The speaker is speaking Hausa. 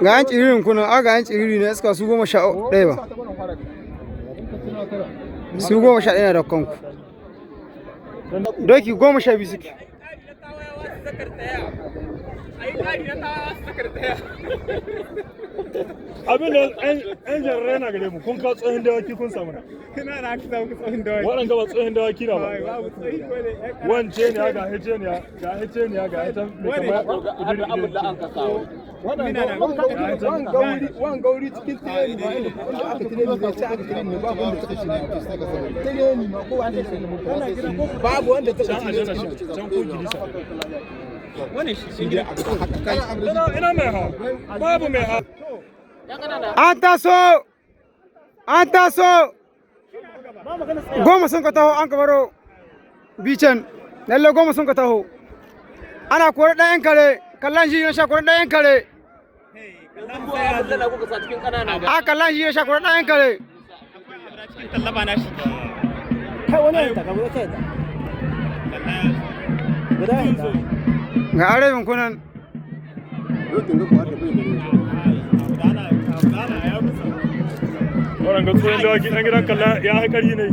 ga yan ciririn kuna aga yan ciriri ne iska su 11 ba su 11 da kanku doki 12 suke abin da yan jarrai na gare mu kun ka tsohon dawaki kun samu na ina na aka samu tsohon dawaki waɗanda ba tsohon dawaki na ba wance ne ga hece ne ga hece ne ga hece har abin da an ka kawo wan gauri cikin tireni ma inda aka tireni zai ci aka tireni babu wanda ta shi tireni ma ko wanda babu wanda ta shi can ko gidisa wani shi ne ina mai ha babu mai ha an taso goma sun ka taho an ka baro bicen lalle goma sun ka taho ana kore ɗayan kare kallon shi na sha kore ɗayan kare a kallon shi na sha kore ɗayan kare ga arewin kunan waɗanda tsohon dawaki ɗan gidan kalla ya haikari ne